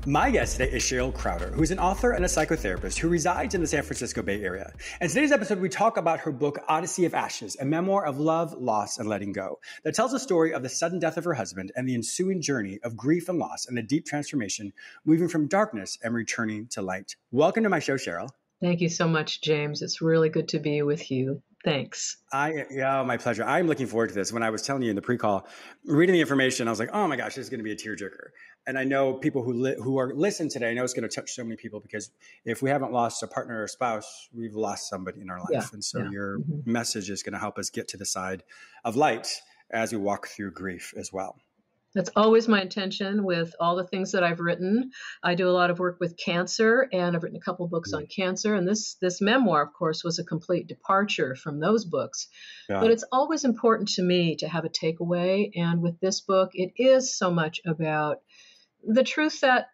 My guest today is Cheryl Krauter, who's an author and a psychotherapist who resides in the San Francisco Bay Area. In today's episode, we talk about her book, Odyssey of Ashes, a memoir of love, loss, and letting go, that tells the story of the sudden death of her husband and the ensuing journey of grief and loss and the deep transformation, moving from darkness and returning to light. Welcome to my show, Cheryl. Thank you so much, James. It's really good to be with you. Thanks. My pleasure. I'm looking forward to this. When I was telling you in the pre-call, reading the information, I was like, oh my gosh, this is going to be a tearjerker. And I know people who are listening today, I know it's going to touch so many people because if we haven't lost a partner or a spouse, we've lost somebody in our life. Yeah, and so your message is going to help us get to the side of light as we walk through grief as well. That's always my intention with all the things that I've written. I do a lot of work with cancer, and I've written a couple of books on cancer. And this memoir, of course, was a complete departure from those books. But it's always important to me to have a takeaway. And with this book, it is so much about the truth that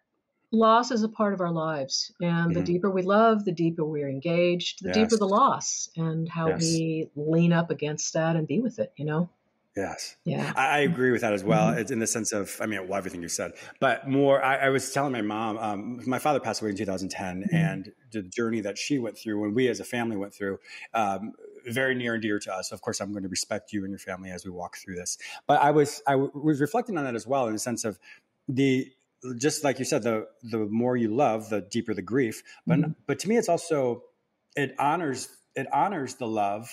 loss is a part of our lives. And the deeper we love, the deeper we're engaged, the deeper the loss, and how we lean up against that and be with it, you know? Yes. Yeah. I agree with that as well. It's in the sense of, everything you said, but more, I was telling my mom, my father passed away in 2010 and the journey that she went through and we as a family went through, very near and dear to us. Of course, I'm going to respect you and your family as we walk through this, but I was reflecting on that as well in the sense of just like you said, the more you love, the deeper the grief, but to me, it's also, it honors the love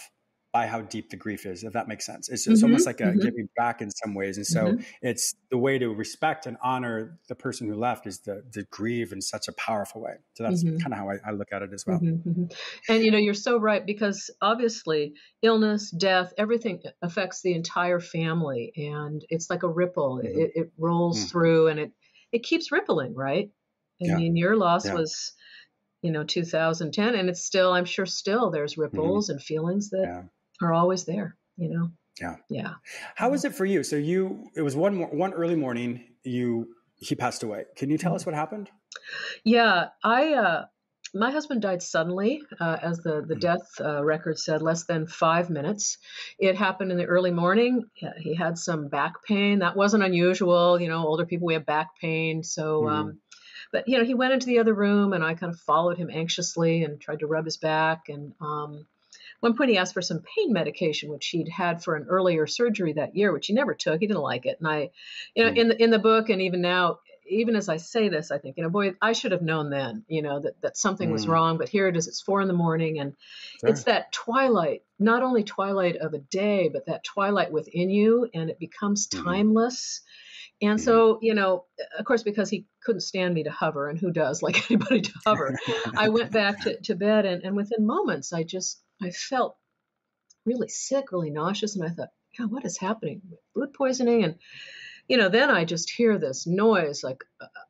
by how deep the grief is, if that makes sense. It's almost like a giving back in some ways. And so it's the way to respect and honor the person who left is to grieve in such a powerful way. So that's kind of how I look at it as well. And, you're so right, because obviously illness, death, everything affects the entire family. And it's like a ripple. It rolls through and it keeps rippling, right? I mean, your loss was, 2010, and it's still, I'm sure still there's ripples and feelings that are always there, Yeah. How was it for you? So it was one early morning, he passed away. Can you tell us what happened? Yeah, my husband died suddenly, as the death record said, less than 5 minutes. It happened in the early morning. He had some back pain. That wasn't unusual. Older people, we have back pain. So, but, he went into the other room and I kind of followed him anxiously and tried to rub his back. And one point he asked for some pain medication, which he'd had for an earlier surgery that year, which he never took. He didn't like it. And I, in the book and even now, even as I say this, I think, boy, I should have known then, that something was wrong, but here it is, it's 4 a.m. and it's that twilight, not only twilight of a day, but that twilight within you, and it becomes timeless. And so, of course, because he couldn't stand me to hover, and who does like anybody to hover, I went back to bed, and within moments, I felt really sick, really nauseous. And I thought, God, what is happening? Food poisoning? And, then I just hear this noise, like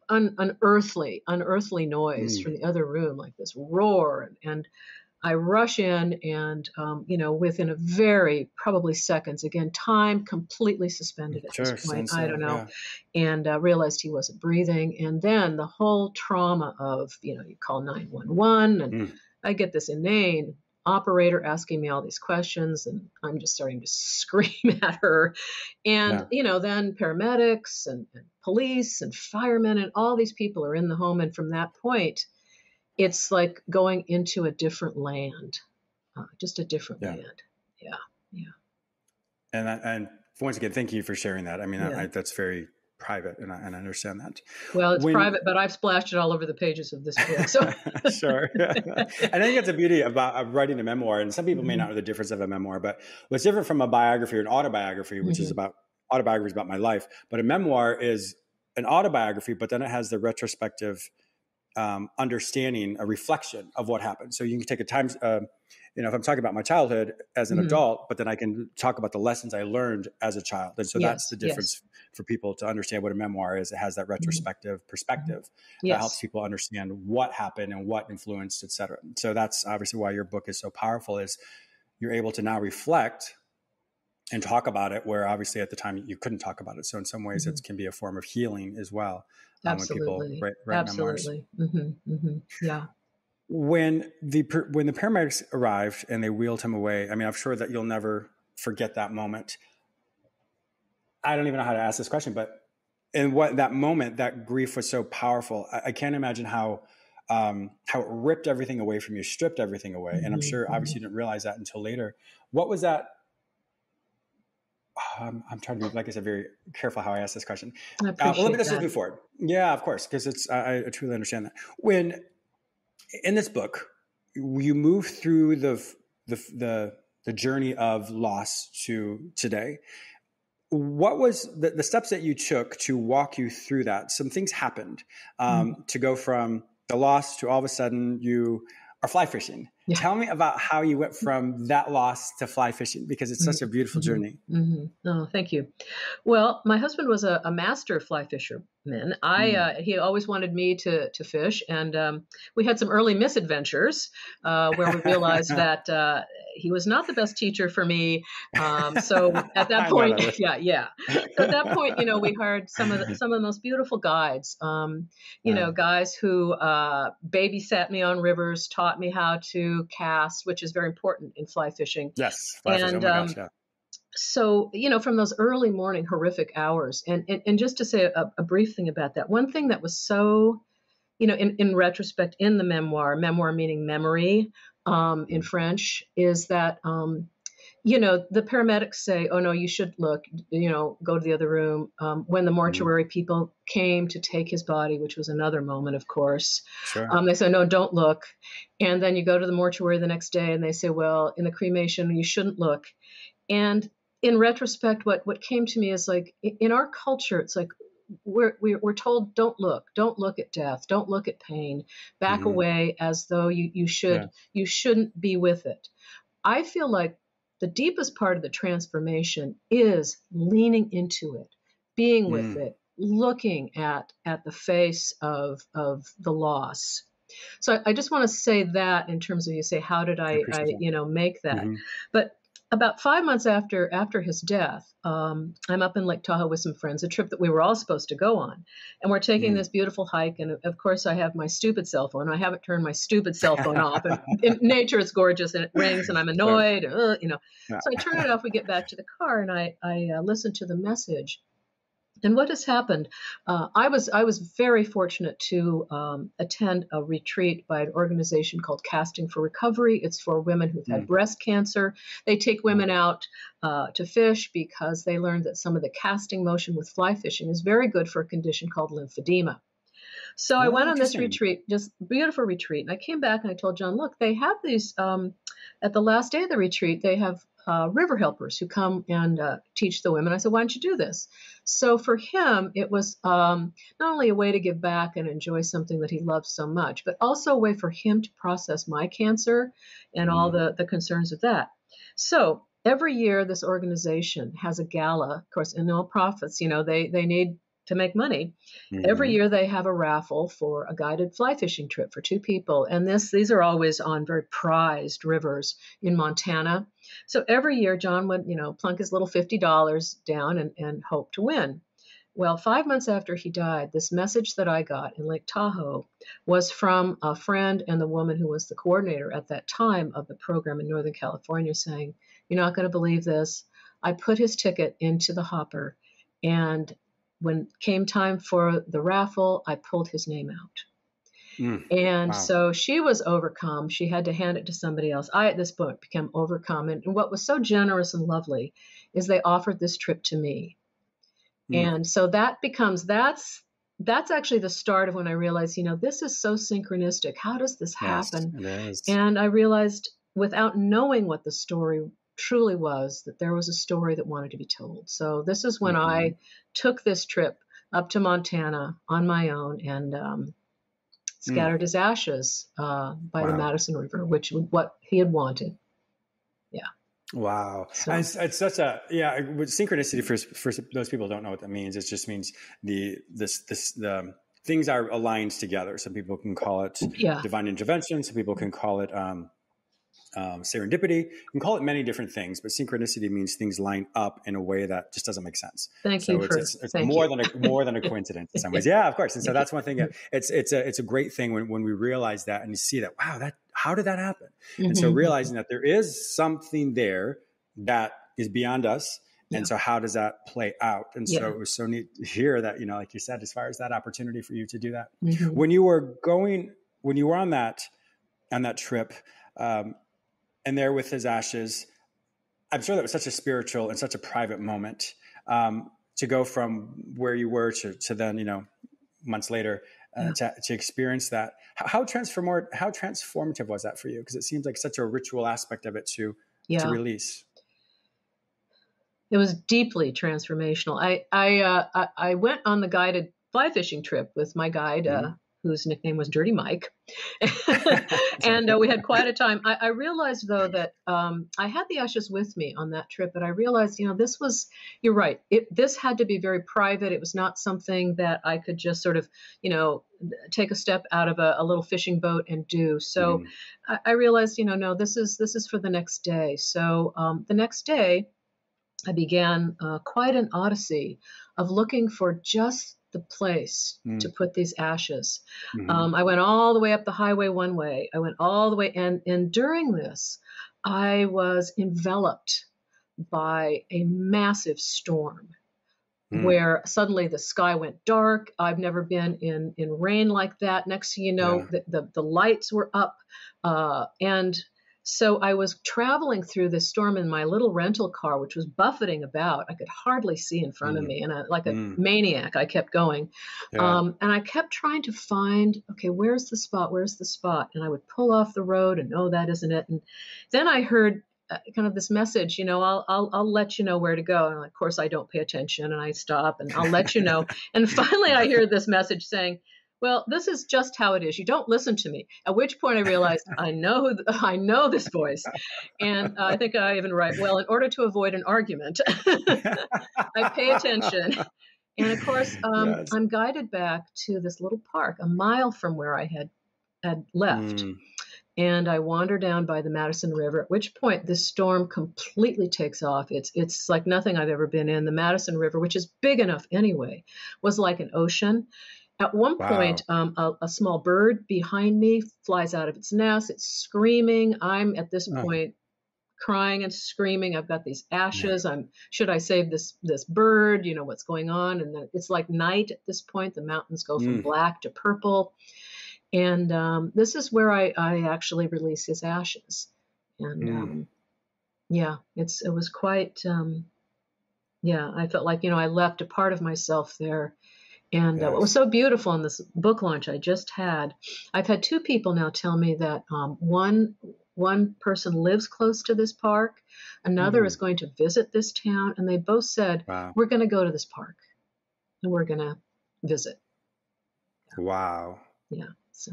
unearthly noise from the other room, like this roar. And I rush in and, within a very probably seconds, again, time completely suspended at this point. I don't know. Yeah. And realized he wasn't breathing. And then the whole trauma of, you call 911 and I get this inane operator asking me all these questions and I'm just starting to scream at her. And, then paramedics and police and firemen and all these people are in the home. And from that point, it's like going into a different land, just a different land. Yeah. And once again, thank you for sharing that. I mean, that's very private, and I understand that. Well, it's private, but I've splashed it all over the pages of this book. So. Sure. And I think that's the beauty about writing a memoir. And some people may not know the difference of a memoir, but what's different from a biography or an autobiography, which is autobiography is about my life, but a memoir is an autobiography, but then it has the retrospective understanding, a reflection of what happened. So you can take a time, if I'm talking about my childhood as an adult, but then I can talk about the lessons I learned as a child. And so that's the difference for people to understand what a memoir is. It has that retrospective perspective that helps people understand what happened and what influenced, et cetera. So that's obviously why your book is so powerful, is you're able to now reflect and talk about it, where obviously at the time you couldn't talk about it. So in some ways it can be a form of healing as well. Absolutely. When people write memoirs. Yeah. When the paramedics arrived and they wheeled him away, I mean, I'm sure that you'll never forget that moment. I don't even know how to ask this question, but and what that moment, that grief was so powerful. I can't imagine how it ripped everything away from you, stripped everything away. And I'm sure obviously you didn't realize that until later. What was that? I'm trying to be, like I said, very careful how I ask this question. I appreciate let's just that. move forward. Yeah, of course. Because I truly understand that. When in this book, you move through the journey of loss to today. What was the steps that you took to walk you through that? Some things happened to go from the loss to all of a sudden you are fly fishing. Yeah. Tell me about how you went from that loss to fly fishing, because it's such a beautiful journey. Oh, thank you. Well, my husband was a master fly fisherman. He always wanted me to fish, and we had some early misadventures where we realized that he was not the best teacher for me. So at that point, yeah. So at that point, we hired some of the most beautiful guides. Guys who babysat me on rivers, taught me how to cast, which is very important in fly fishing. Yes, fly fishing. Oh my gosh, yeah. So, from those early morning horrific hours, and just to say a brief thing about that, one thing that was so, in retrospect, in the memoir meaning memory in French, is that, the paramedics say, oh, no, you should look, go to the other room. When the mortuary people came to take his body, which was another moment, of course, sure. They said, no, don't look. And then you go to the mortuary the next day and they say, well, in the cremation, you shouldn't look. And in retrospect, what came to me is like, in our culture, it's like we're told, don't look at death, don't look at pain, back away, as though you shouldn't be with it. I feel like the deepest part of the transformation is leaning into it, being with it, looking at the face of the loss. So I just want to say that in terms of, you say, how did I make that? But about 5 months after his death, I'm up in Lake Tahoe with some friends, a trip that we were all supposed to go on. And we're taking this beautiful hike. And of course, I have my stupid cell phone. I haven't turned my stupid cell phone off. And in nature, it's gorgeous and it rings and I'm annoyed. So I turn it off. We get back to the car and I listen to the message. And what has happened, I was very fortunate to attend a retreat by an organization called Casting for Recovery. It's for women who've had breast cancer. They take women out to fish because they learned that some of the casting motion with fly fishing is very good for a condition called lymphedema. So I went on this retreat, just beautiful retreat. And I came back and I told John, look, they have these, at the last day of the retreat, they have river helpers who come and teach the women. I said, why don't you do this? So for him, it was not only a way to give back and enjoy something that he loves so much, but also a way for him to process my cancer and all the concerns of that. So every year, this organization has a gala, of course, and all profits, they need to make money. Every year they have a raffle for a guided fly fishing trip for 2 people. And these are always on very prized rivers in Montana. So every year John would, plunk his little $50 down and hope to win. Well, 5 months after he died, this message that I got in Lake Tahoe was from a friend and the woman who was the coordinator at that time of the program in Northern California saying, you're not going to believe this. I put his ticket into the hopper, and when came time for the raffle, I pulled his name out. And so she was overcome. She had to hand it to somebody else. I, at this point, became overcome. And what was so generous and lovely is they offered this trip to me. And so that's actually the start of when I realized, this is so synchronistic. How does this happen? Yes, and I realized, without knowing what the story truly was, that there was a story that wanted to be told. So this is when I took this trip up to Montana on my own and scattered his ashes by the Madison River, which was what he had wanted. Yeah. Wow. So, it's such a, with synchronicity, for those people who don't know what that means, it just means the things are aligned together. Some people can call it divine intervention. Some people can call it serendipity. You can call it many different things, but synchronicity means things line up in a way that just doesn't make sense. Thank you. It's more than a coincidence in some ways. Yeah, of course. And so that's one thing. It's a great thing when we realize that and you see that, wow, how did that happen? And so realizing that there is something there that is beyond us Yeah. And so how does that play out? And Yeah. so it was so neat to hear that, like you said, as far as that opportunity for you to do that, Mm-hmm. when you were on that trip, and there with his ashes, I'm sure that was such a spiritual and such a private moment, to go from where you were to then, months later, to experience that. How transformative was that for you? Because it seems like such a ritual aspect of it to release. It was deeply transformational. I went on the guided fly fishing trip with my guide, whose nickname was Dirty Mike, and we had quite a time. I realized, though, that I had the ashes with me on that trip, but I realized, this was, you're right, this had to be very private. It was not something that I could just sort of, take a step out of a little fishing boat and do. So I realized, no, this is for the next day. So the next day, I began quite an odyssey of looking for just the place to put these ashes. I went all the way up the highway one way. I went all the way, and during this, I was enveloped by a massive storm where suddenly the sky went dark. I've never been in rain like that. Next thing you know, the lights were up, and so I was traveling through this storm in my little rental car, which was buffeting about. I could hardly see in front of me. And like a maniac, I kept going. And I kept trying to find, okay, where's the spot? Where's the spot? And I would pull off the road and, no, that isn't it. And then I heard kind of this message, I'll let you know where to go. And of course, I don't pay attention, and I stop and I'll let you know. And finally, I hear this message saying, well, this is just how it is. You don't listen to me. At which point I realized I know this voice. And I think I even write, well, in order to avoid an argument, I pay attention. And of course, I'm guided back to this little park a mile from where I had left. And I wander down by the Madison River, at which point this storm completely takes off. It's like nothing I've ever been in. The Madison River, which is big enough anyway, was like an ocean. At one point, a small bird behind me flies out of its nest. It's screaming. I'm at this point crying and screaming. I've got these ashes. Should I save this bird? What's going on? And then it's like night at this point. The mountains go from black to purple. And this is where I actually release his ashes. And it was quite, I felt like, I left a part of myself there. And what was so beautiful in this book launch I just had, I've had two people now tell me that one person lives close to this park, another is going to visit this town, and they both said, we're going to go to this park and we're going to visit. Wow. Yeah. So.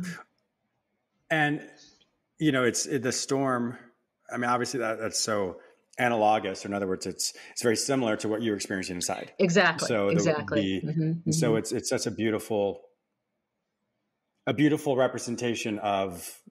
And, it's the storm. I mean, obviously that's so analogous, or in other words, it's very similar to what you were experiencing inside. Exactly. So exactly. So it's such a beautiful representation of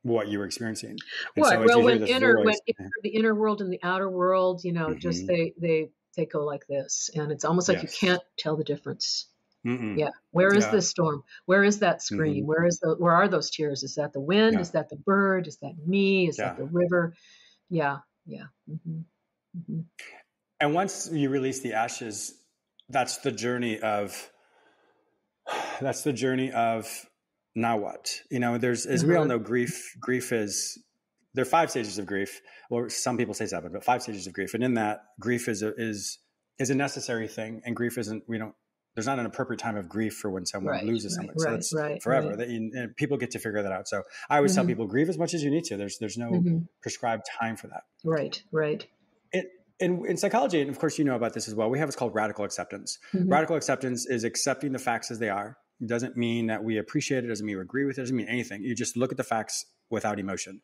what you were experiencing. And right. so Well, when the inner world and the outer world, just they go like this, and it's almost like you can't tell the difference. Yeah. Where is this storm? Where is that scream? Where are those tears? Is that the wind? Yeah. Is that the bird? Is that me? Is that the river? Yeah. Yeah. And once you release the ashes, that's the journey of now what? There's, as we all know, grief is, there are 5 stages of grief, or some people say 7, but 5 stages of grief. And in that, grief is a necessary thing. And grief isn't, there's not an appropriate time of grief for when someone loses someone. So it's forever. And people get to figure that out. So I always tell people, grieve as much as you need to. There's no prescribed time for that. Right. In psychology, and of course you know about this as well, we have what's called radical acceptance. Radical acceptance is accepting the facts as they are. It doesn't mean that we appreciate it, doesn't mean we agree with it, doesn't mean anything. You just look at the facts without emotion.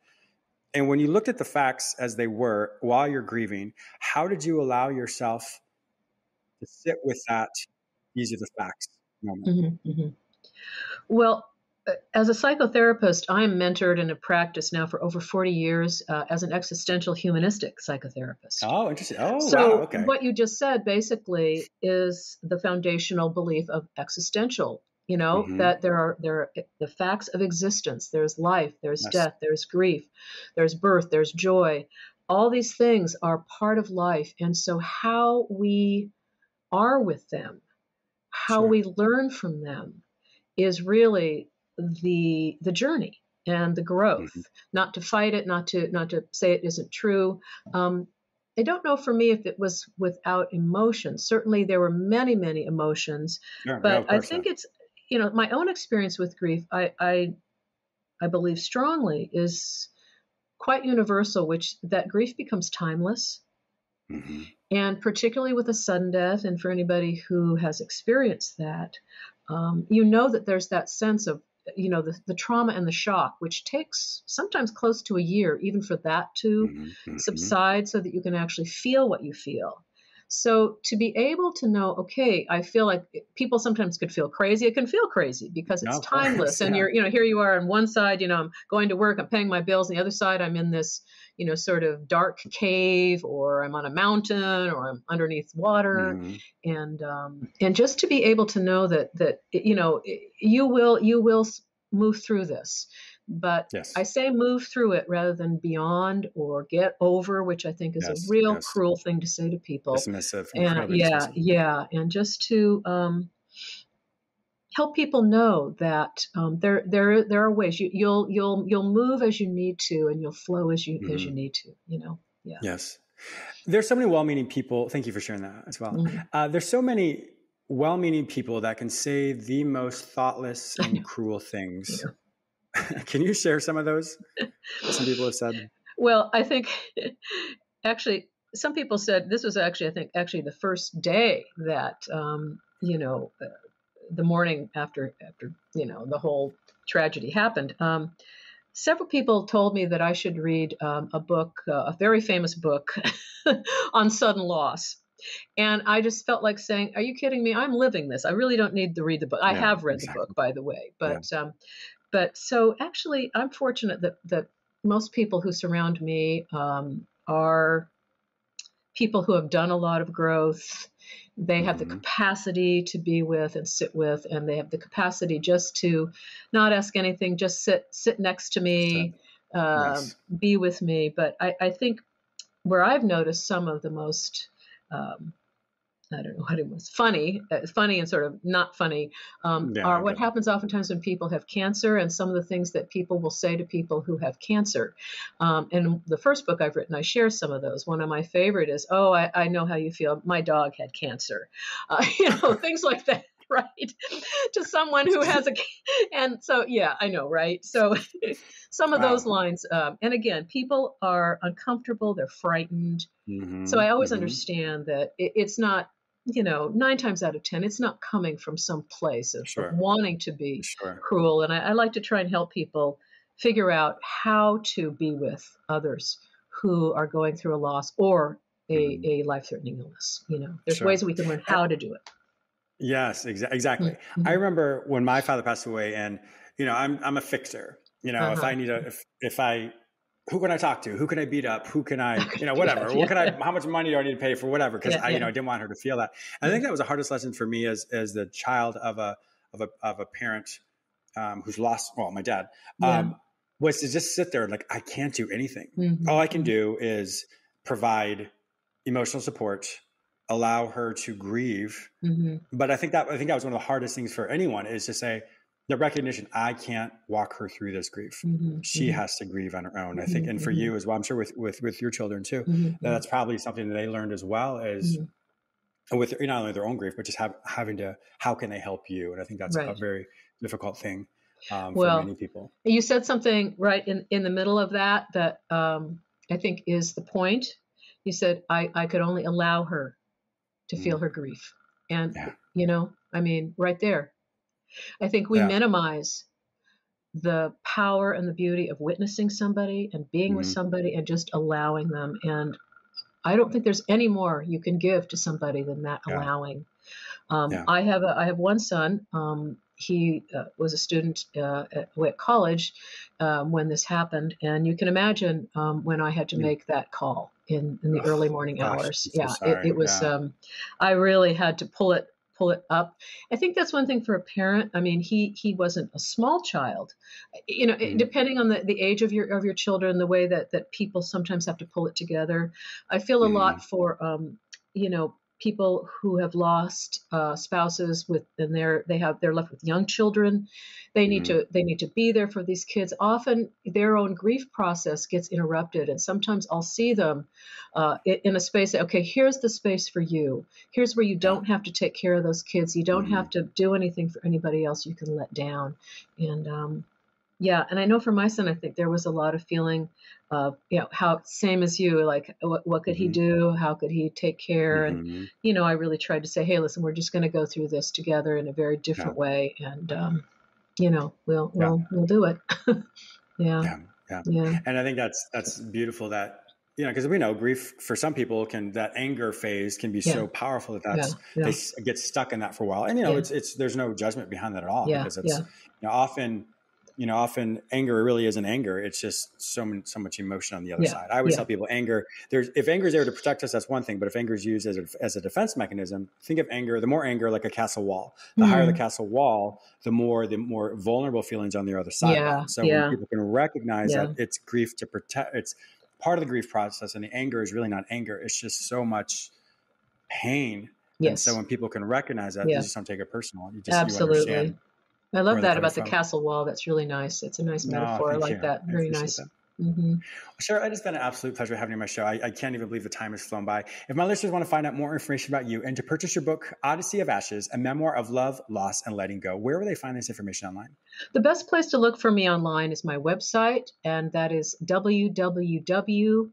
And when you looked at the facts as they were while you're grieving, how did you allow yourself to sit with that these are the facts moment? Well, as a psychotherapist, I'm mentored in a practice now for over 40 years as an existential humanistic psychotherapist. Oh, interesting. Oh, so wow. Okay. What you just said basically is the foundational belief of existential, that there are the facts of existence. There's life, there's death, there's grief, there's birth, there's joy. all these things are part of life. And so how we are with them, how Sure. we learn from them is really the journey and the growth. Mm-hmm. Not to fight it, not to say it isn't true. I don't know for me if it was without emotion. Certainly there were many, many emotions, Sure. Yeah, but of I course. think it's, my own experience with grief, I believe strongly is quite universal, which that grief becomes timeless. Mm-hmm. And particularly with a sudden death, and for anybody who has experienced that, you know that there's that sense of, the trauma and the shock, which takes sometimes close to a year, even for that to Mm-hmm. Mm-hmm. subside so that you can actually feel what you feel. So to be able to know, okay, I feel like people sometimes could feel crazy. It can feel crazy because No, it's of course. timeless. And Yeah. here you are on one side, I'm going to work, I'm paying my bills. On the other side, I'm in this, sort of dark cave, or I'm on a mountain, or I'm underneath water. Mm-hmm. And just to be able to know that you will move through this, but Yes. I say move through it rather than beyond or get over, which I think is a Yes. real Yes. cruel thing to say to people. Dismissive, And incredibly dismissive. and just to help people know that there are ways you'll move as you need to, and you'll flow as you Mm-hmm. need to. Yeah. Yes. There's so many well-meaning people. Thank you for sharing that as well. Mm-hmm. There's so many well-meaning people that can say the most thoughtless I and know. cruel things. Yeah. Can you share some of those that some people have said? Well, I think actually some people said this was actually, I think, actually the first day that the morning after the whole tragedy happened. Several people told me that I should read a book, a very famous book on sudden loss. And I just felt like saying, "Are you kidding me? I'm living this. I really don't need to read the book. I Yeah, have read the exactly. book, by the way." Yeah. But so actually, I'm fortunate that most people who surround me are people who have done a lot of growth. They have the Mm-hmm. capacity to be with and sit with, and they have the capacity just to not ask anything, just sit next to me, Yes. be with me. But I think where I've noticed some of the most I don't know what it was, funny and sort of not funny, Yeah, are I what get it. happens oftentimes when people have cancer, and some of the things that people will say to people who have cancer. In the first book I've written, I share some of those. One of my favorite is, "Oh, I know how you feel. My dog had cancer." Things like that. Right, to someone who has and so yeah, I know, right? So some of those Wow. lines, and again, people are uncomfortable, they're frightened. So Mm-hmm. I always Mm-hmm. understand that it's not, 9 times out of 10, it's not coming from some place of Sure. wanting to be Sure. cruel. And I like to try and help people figure out how to be with others who are going through a loss or Mm-hmm. a life-threatening illness. There's ways Sure. that we can learn how to do it. Yes, exactly. I Mm-hmm. remember when my father passed away, and I'm a fixer. If Uh-huh. I need if I, who can I talk to? Who can I beat up? Who can I, Yeah, whatever? What can yeah, I? How much money do I need to pay for whatever? Because yeah, I, yeah, I didn't want her to feel that. And I yeah, think that was the hardest lesson for me as the child of a parent who's lost. Well, my dad yeah. was to just sit there like I can't do anything. All I can Mm-hmm. do is provide emotional support, allow her to grieve. Mm-hmm. But I think that was one of the hardest things for anyone, is to say the recognition, I can't walk her through this grief. Mm-hmm. She Mm-hmm. has to grieve on her own. I think, and for Mm-hmm. you as well, I'm sure with your children too, Mm-hmm. that's probably something that they learned as well, as Mm-hmm. with not only their own grief, but just having to, how can they help you? And I think that's a Right. very difficult thing for Well, many people. you said something right in the middle of that I think is the point. You said, I could only allow her to feel her grief. And, Yeah. I mean, right there, I think we Yeah. minimize the power and the beauty of witnessing somebody and being with Mm-hmm. somebody and just allowing them. And I don't think there's any more you can give to somebody than that Yeah. allowing. Yeah. I have one son. He was a student at college when this happened, and you can imagine when I had to make that call in the Oh, early morning gosh, hours. I'm so Yeah, sorry. it was. Yeah. I really had to pull it pull it up. I think that's one thing for a parent. I mean, he wasn't a small child, depending on the age of your children, the way that people sometimes have to pull it together. I feel a lot for, people who have lost spouses and they're left with young children. They need to be there for these kids. Often their own grief process gets interrupted, and sometimes I'll see them in a space. Okay, here's the space for you. Here's where you don't have to take care of those kids. You don't have to do anything for anybody else. You can let down. And and I know for my son, I think there was a lot of feeling of, how same as you, like what could he do? How could he take care? And, I really tried to say, hey, listen, we're just going to go through this together in a very different way. And, we'll do it. Yeah. And I think that's beautiful that, because we know grief for some people that anger phase can be so powerful that they get stuck in that for a while. And, there's no judgment behind that at all, because it's, often anger really isn't anger. It's just so much emotion on the other side. I always tell people if anger is there to protect us, that's one thing. But if anger is used as a defense mechanism, think of the more anger like a castle wall. The higher the castle wall, the more vulnerable feelings on the other side. So when people can recognize that it's grief to protect, it's part of the grief process, and the anger is really not anger. It's just so much pain. Yes. And so when people can recognize that, you just don't take it personal. You understand. I love that about the castle wall. That's really nice. It's a nice metaphor. I like that. Very nice. That. Cheryl, it's been an absolute pleasure having you on my show. I can't even believe the time has flown by. If my listeners want to find out more information about you and to purchase your book, Odyssey of Ashes, a memoir of love, loss, and letting go, where will they find this information online? The best place to look for me online is my website, and that is www.cherylkrauter,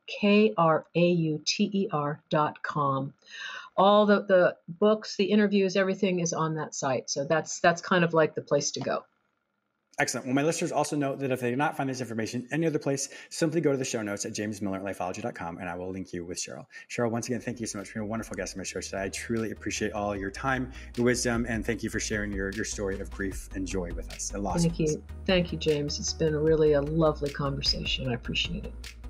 CHERYLKRAUTER.com. All the books, the interviews, everything is on that site. So that's kind of like the place to go. Excellent. Well, my listeners also know that if they do not find this information any other place, simply go to the show notes at jamesmillerlifeology.com, and I will link you with Cheryl. Cheryl, once again, thank you so much for being a wonderful guest on my show today. I truly appreciate all your time, your wisdom, and thank you for sharing your story of grief and joy with us and loss. Thank you. Thank you, James. It's been really a lovely conversation. I appreciate it.